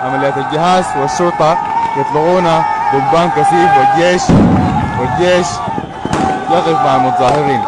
عمليات الجهاز والشرطة يطلقون ضبان كثيف والجيش يقف مع المتظاهرين.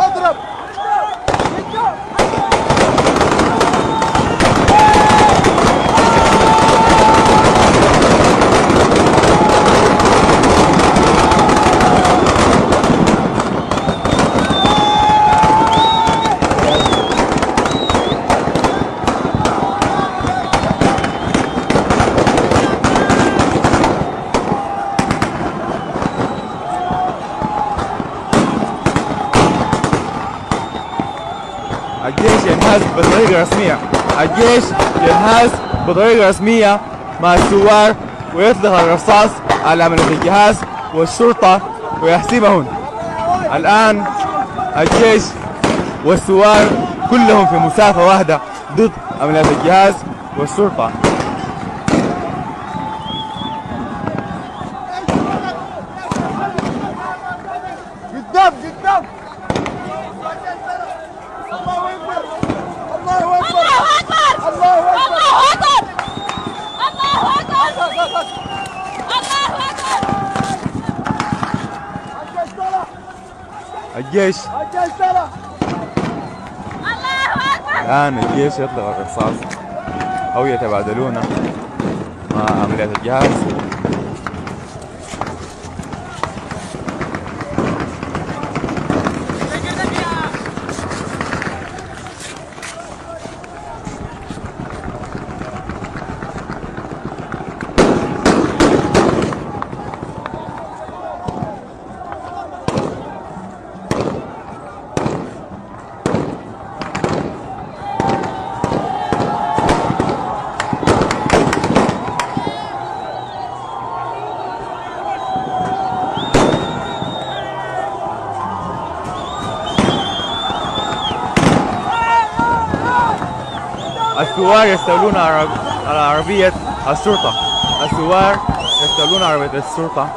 الجيش ينهز بطريقة رسمية مع الثوار ويطلق الرصاص على عملية الجهاز والشرطة ويحسمهم. الآن الجيش والثوار كلهم في مسافة واحدة ضد عمليات الجهاز والشرطة. الجيش الآن الجيش يطلق الرصاص أو يتبادلونه مع عمليات الجهاز. الثوار يستولون على عربية الشرطة. الثوار يستولون على عربية الشرطة.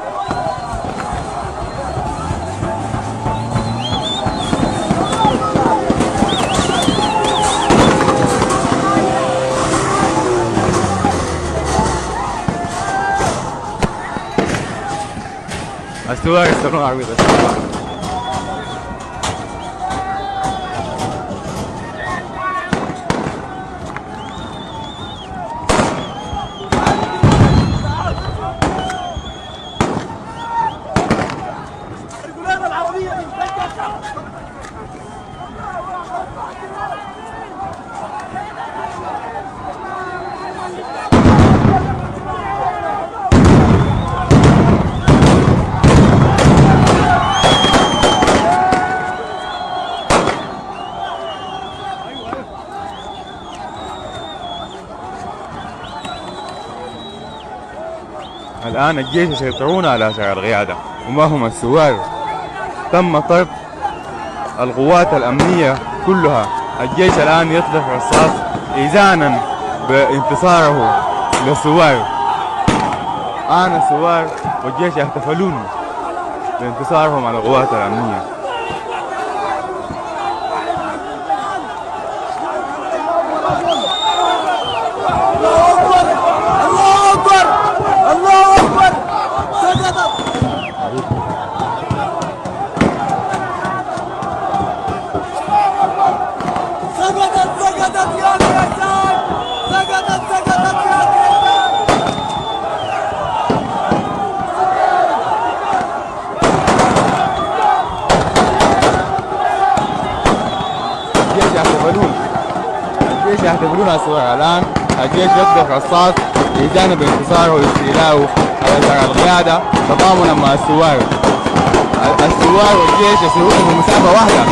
الثوار يستولون على عربية الشرطة. الآن الجيش يسيطرون على شارع القيادة وما هم الثوار. تم طرد القوات الأمنية كلها. الجيش الآن يطلق رصاص إذانا بانتصاره للثوار. الآن الثوار والجيش يحتفلون بانتصارهم على القوات الأمنية. الله أكبر الله أكبر الجيش يحتفلون الصغار الآن. الجيش يطلق رصاص بجانب انتصاره واستيلاءه على زرع القيادة تضامنا مع الثوار. الثوار والجيش يسيرون بمسافة واحدة.